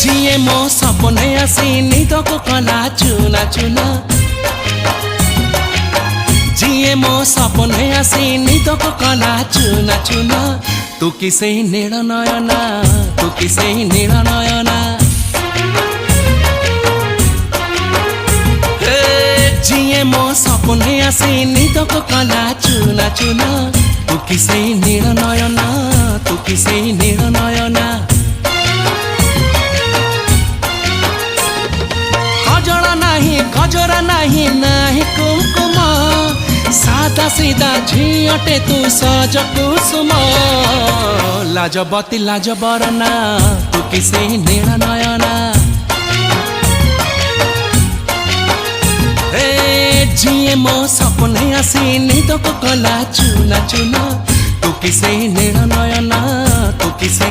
जिए मो सपने आसी निदको कला चुना चुना जिए मो सपने आसी निदको कला चुना चुना तू किसे नील नयना तू किसे नील नयना जिए मो सपने आसी निदको कला चुना चुना तू किसे नील नयना तू किसे नील नयना गजरा नहीं नहीं कुमकुम सादा सीधा झीटे तू सज कुसुम लाजबती लाज बरना तू किसे नील नयना जिए मो सपने आसी निदको कला चुना चुना तू किसे नील नयना तू किसे